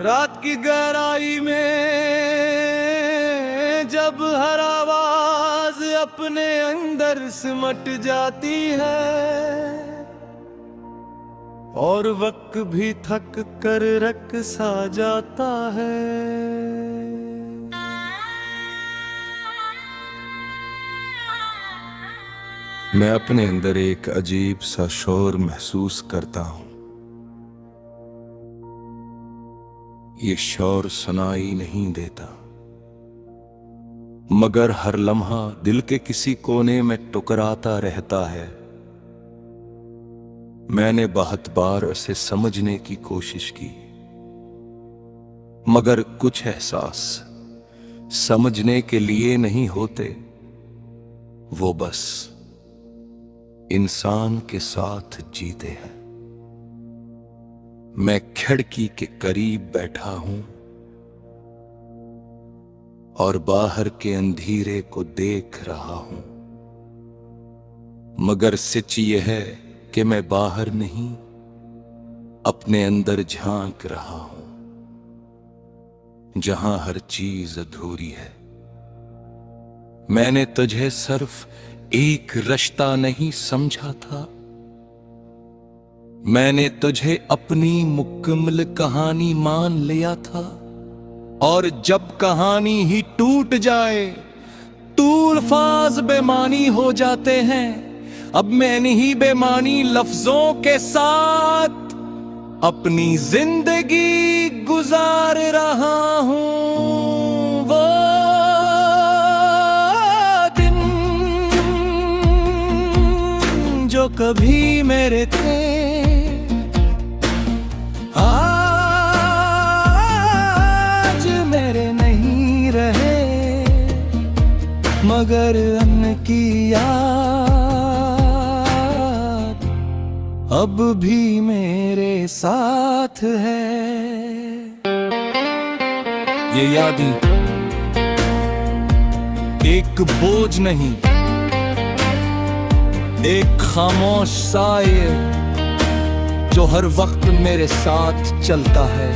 रात की गहराई में जब हर आवाज अपने अंदर सिमट जाती है और वक्त भी थक कर रक सा जाता है। मैं अपने अंदर एक अजीब सा शोर महसूस करता हूं। ये शोर सुनाई नहीं देता, मगर हर लम्हा दिल के किसी कोने में टुकराता रहता है। मैंने बहुत बार उसे समझने की कोशिश की, मगर कुछ एहसास समझने के लिए नहीं होते, वो बस इंसान के साथ जीते हैं। मैं खिड़की के करीब बैठा हूं और बाहर के अंधेरे को देख रहा हूं, मगर सच ये है कि मैं बाहर नहीं, अपने अंदर झांक रहा हूं, जहां हर चीज अधूरी है। मैंने तुझे सिर्फ एक रिश्ता नहीं समझा था, मैंने तुझे अपनी मुकम्मल कहानी मान लिया था। और जब कहानी ही टूट जाए तो अल्फाज बेमानी हो जाते हैं। अब मैं इन्हीं बेमानी लफ्जों के साथ अपनी जिंदगी गुजार रहा हूं। वो दिन जो कभी मेरे थे आज मेरे नहीं रहे, मगर अन्न की याद अब भी मेरे साथ है। ये यादें एक बोझ नहीं, एक खामोश साए जो हर वक्त मेरे साथ चलता है।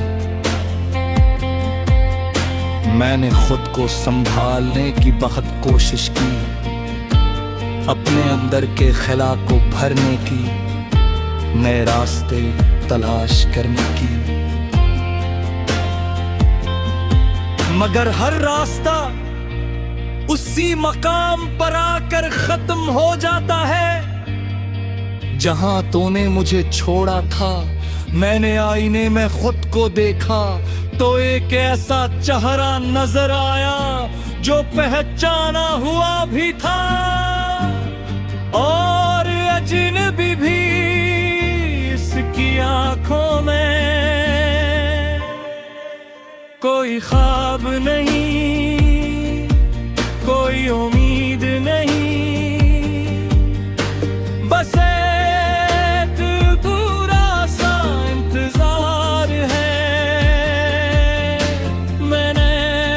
मैंने खुद को संभालने की बहुत कोशिश की, अपने अंदर के खला को भरने की, नए रास्ते तलाश करने की, मगर हर रास्ता उसी मकाम पर आकर खत्म हो जाता है जहां तूने मुझे छोड़ा था। मैंने आईने में खुद को देखा तो एक ऐसा चेहरा नजर आया जो पहचाना हुआ भी था, और अजनबी भी इसकी आंखों में। कोई ख्वाब नहीं, कोई उम्मीद नहीं, बस एक पूरा सा इंतजार है। मैंने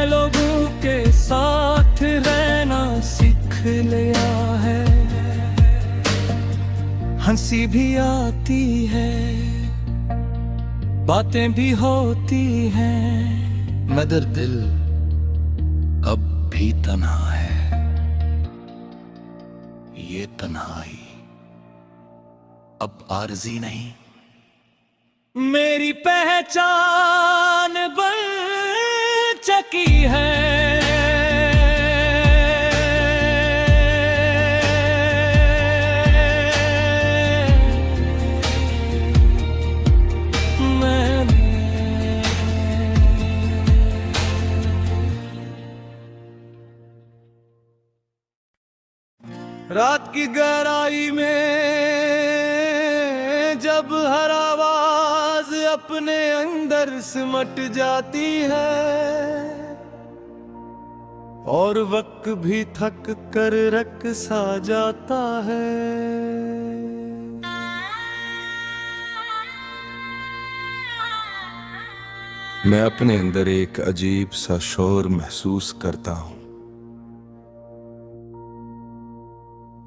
लोगों के साथ रहना सीख लिया है, हंसी भी आती है, बातें भी होती हैं, मगर दिल अब भी तन्हा है। ये तन्हाई अब आरज़ी नहीं, मेरी पहचान बन चुकी है। रात की गहराई में जब हर आवाज अपने अंदर सिमट जाती है और वक्त भी थक कर रक सा जाता है। मैं अपने अंदर एक अजीब सा शोर महसूस करता हूं।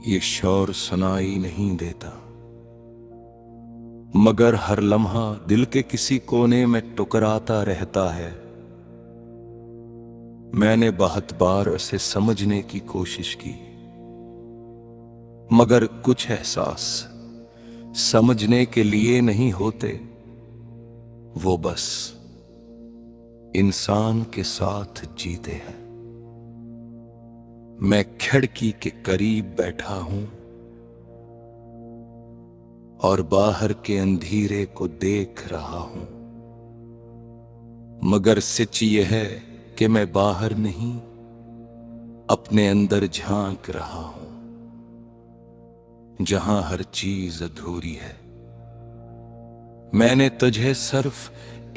ये शोर सुनाई नहीं देता, मगर हर लम्हा दिल के किसी कोने में टुकराता रहता है। मैंने बहुत बार उसे समझने की कोशिश की, मगर कुछ एहसास समझने के लिए नहीं होते, वो बस इंसान के साथ जीते हैं। मैं खिड़की के करीब बैठा हूं और बाहर के अंधेरे को देख रहा हूं, मगर सच ये है कि मैं बाहर नहीं, अपने अंदर झांक रहा हूं, जहां हर चीज अधूरी है। मैंने तुझे सिर्फ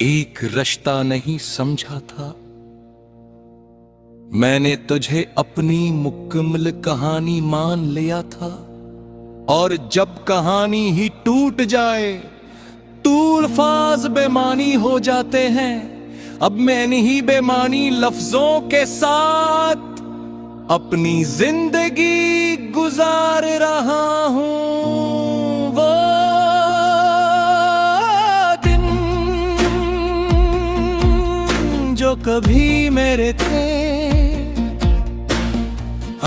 एक रिश्ता नहीं समझा था, मैंने तुझे अपनी मुकम्मल कहानी मान लिया था। और जब कहानी ही टूट जाए तो अल्फाज बेमानी हो जाते हैं। अब मैं नहीं बेमानी लफ्जों के साथ अपनी जिंदगी गुजार रहा हूं। वो दिन जो कभी मेरे थे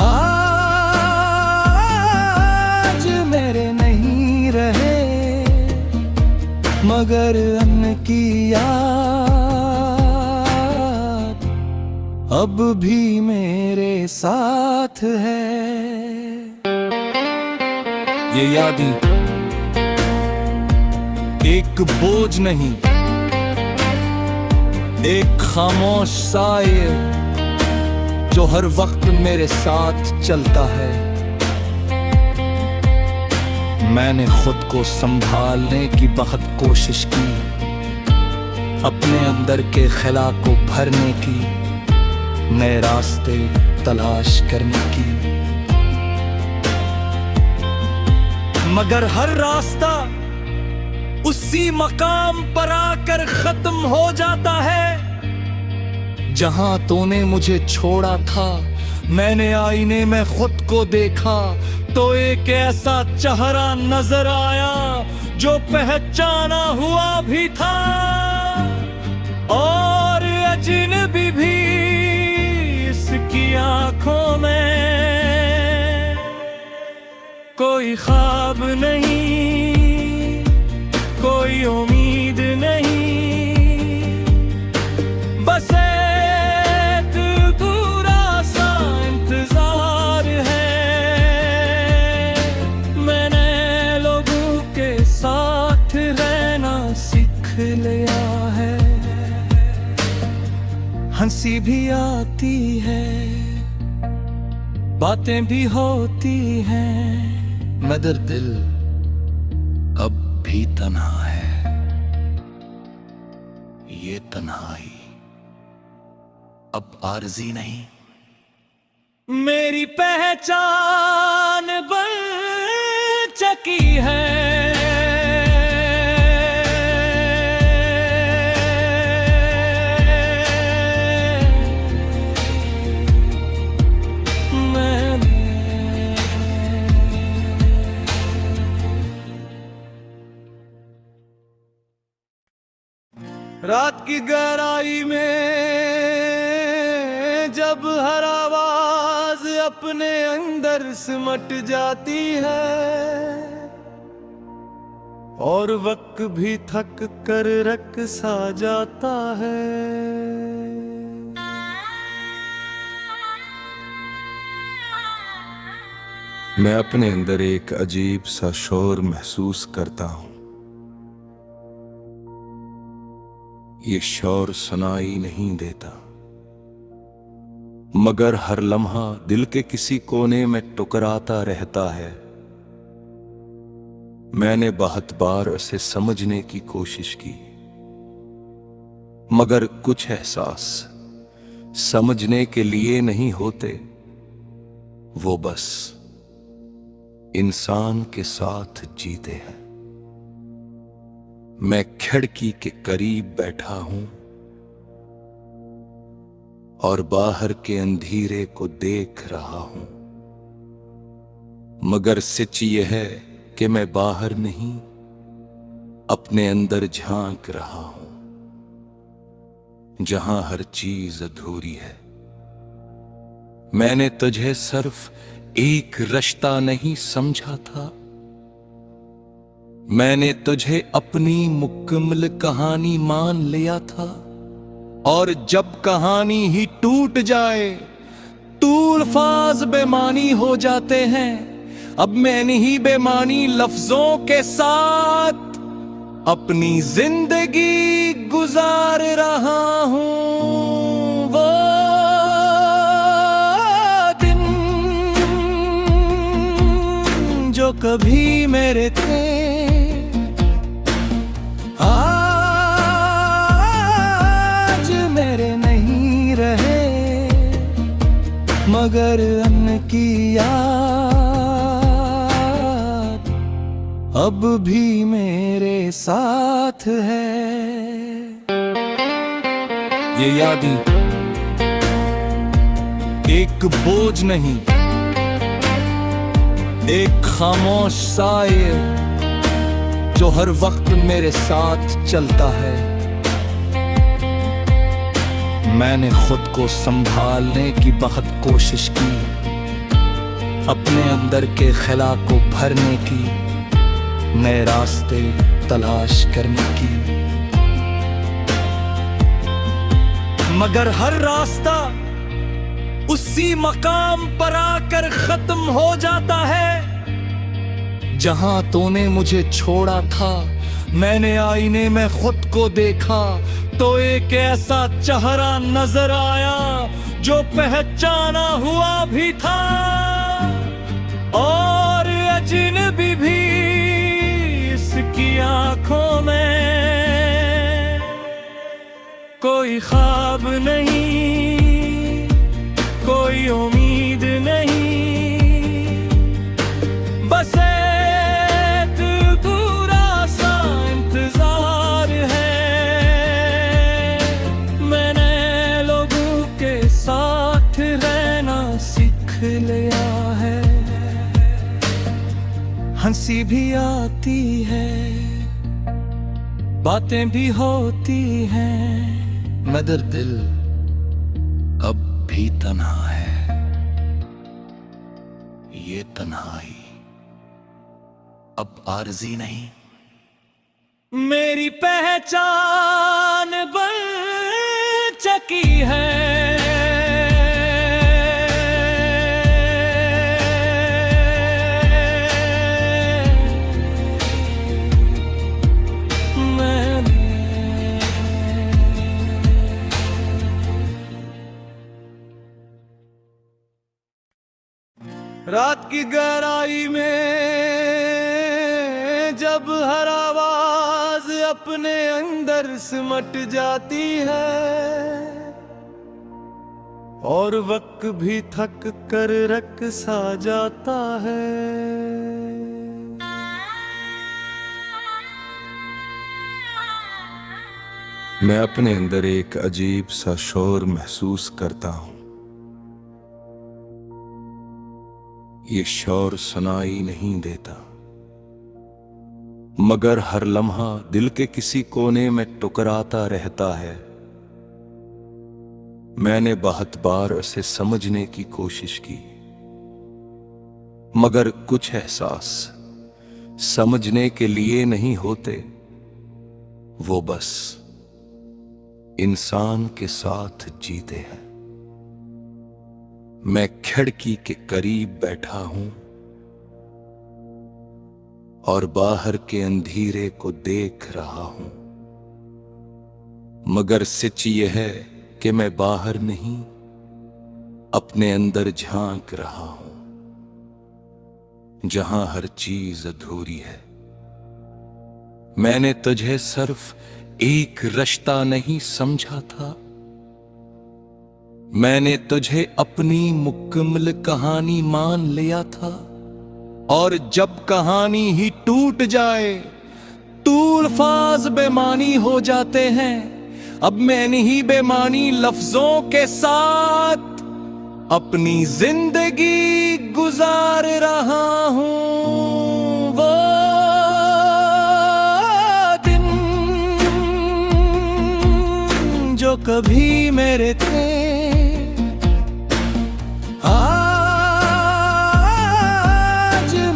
आज मेरे नहीं रहे, मगर अन्न की याद अब भी मेरे साथ है। ये यादें एक बोझ नहीं, एक खामोश साए जो हर वक्त मेरे साथ चलता है। मैंने खुद को संभालने की बहुत कोशिश की, अपने अंदर के खला को भरने की, नए रास्ते तलाश करने की, मगर हर रास्ता उसी मकाम पर आकर खत्म हो जाता है जहां तूने मुझे छोड़ा था। मैंने आईने में खुद को देखा तो एक ऐसा चेहरा नजर आया जो पहचाना हुआ भी था, और अजनबी भी इसकी आंखों में। कोई ख्वाब नहीं, कोई उम्मीद नहीं, बस एक पूरा सा इंतजार है। मैंने लोगों के साथ रहना सीख लिया है, हंसी भी आती है, बातें भी होती हैं, मगर दिल अब भी तन्हा है। ये तन्हाई अब आरज़ी नहीं, मेरी पहचान बन चुकी है। रात की गहराई में जब हर आवाज अपने अंदर सिमट जाती है और वक्त भी थक कर रक सा जाता है, मैं अपने अंदर एक अजीब सा शोर महसूस करता हूं। ये शोर सुनाई नहीं देता, मगर हर लम्हा दिल के किसी कोने में टुकराता रहता है। मैंने बहुत बार उसे समझने की कोशिश की, मगर कुछ एहसास समझने के लिए नहीं होते, वो बस इंसान के साथ जीते हैं। मैं खिड़की के करीब बैठा हूं और बाहर के अंधेरे को देख रहा हूं, मगर सच ये है कि मैं बाहर नहीं, अपने अंदर झांक रहा हूं, जहां हर चीज अधूरी है। मैंने तुझे सिर्फ एक रिश्ता नहीं समझा था, मैंने तुझे अपनी मुकम्मल कहानी मान लिया था। और जब कहानी ही टूट जाए तो अल्फाज बेमानी हो जाते हैं। अब मैं नहीं बेमानी लफ्जों के साथ अपनी जिंदगी गुजार रहा हूं। वो दिन जो कभी मेरे थे आज मेरे नहीं रहे, मगर अन्न की याद अब भी मेरे साथ है। ये यादें एक बोझ नहीं, एक खामोश साए जो हर वक्त मेरे साथ चलता है। मैंने खुद को संभालने की बहुत कोशिश की, अपने अंदर के खला को भरने की, नए रास्ते तलाश करने की, मगर हर रास्ता उसी मकाम पर आकर खत्म हो जाता है जहां तूने मुझे छोड़ा था। मैंने आईने में खुद को देखा तो एक ऐसा चेहरा नजर आया जो पहचाना हुआ भी था, और अजनबी भी इसकी आंखों में। कोई ख्वाब नहीं, कोई उम्मीद नहीं, बस एक पूरा सा इंतजार है। मैंने लोगों के साथ रहना सीख लिया है, हंसी भी आती है, बातें भी होती हैं, मगर दिल अब भी तन्हा है। ये तन्हाई अब आरज़ी नहीं, मेरी पहचान बन चुकी है। रात की गहराई में जब हर आवाज अपने अंदर सिमट जाती है और वक्त भी थक कर रक सा जाता है, मैं अपने अंदर एक अजीब सा शोर महसूस करता हूं। ये शोर सुनाई नहीं देता, मगर हर लम्हा दिल के किसी कोने में टुकराता रहता है। मैंने बहुत बार उसे समझने की कोशिश की, मगर कुछ एहसास समझने के लिए नहीं होते, वो बस इंसान के साथ जीते हैं। मैं खिड़की के करीब बैठा हूं और बाहर के अंधेरे को देख रहा हूं, मगर सच ये है कि मैं बाहर नहीं, अपने अंदर झांक रहा हूं, जहां हर चीज अधूरी है। मैंने तुझे सिर्फ एक रिश्ता नहीं समझा था, मैंने तुझे अपनी मुकम्मल कहानी मान लिया था। और जब कहानी ही टूट जाए तो अल्फाज बेमानी हो जाते हैं। अब मैं नहीं बेमानी लफ्जों के साथ अपनी जिंदगी गुजार रहा हूं। वो जो कभी मेरे थे आज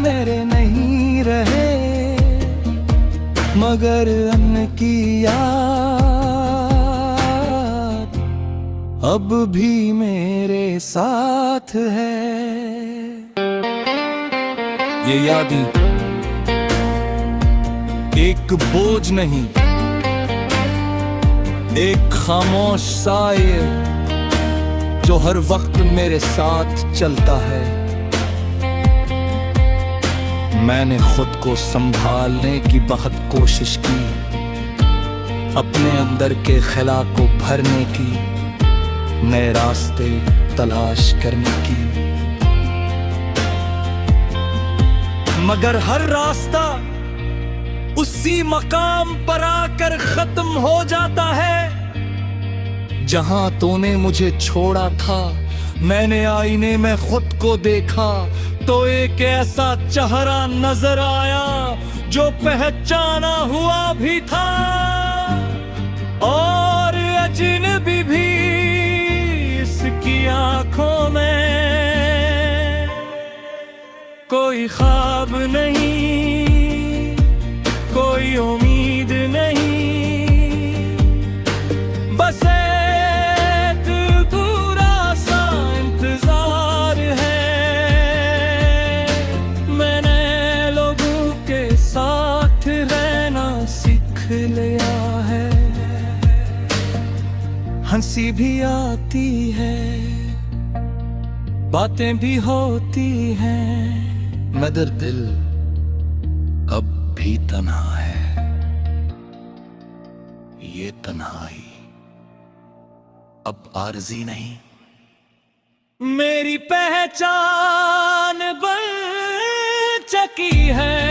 मेरे नहीं रहे, मगर अन्न की याद अब भी मेरे साथ है। ये यादें एक बोझ नहीं, एक खामोश साए जो हर वक्त मेरे साथ चलता है। मैंने खुद को संभालने की बहुत कोशिश की, अपने अंदर के खला को भरने की, नए रास्ते तलाश करने की, मगर हर रास्ता उसी मकाम पर आकर खत्म हो जाता है जहां तूने मुझे छोड़ा था। मैंने आईने में खुद को देखा तो एक ऐसा चेहरा नजर आया जो पहचाना हुआ भी था, और अजनबी भी इसकी आंखों में। कोई ख्वाब नहीं, कोई उम्मीद नहीं, बस एक पूरा सा इंतजार है। मैंने लोगों के साथ रहना सीख लिया है, हंसी भी आती है, बातें भी होती हैं, मगर दिल अब भी तन्हा है। ये तन्हाई अब आरज़ी नहीं, मेरी पहचान बन चुकी है।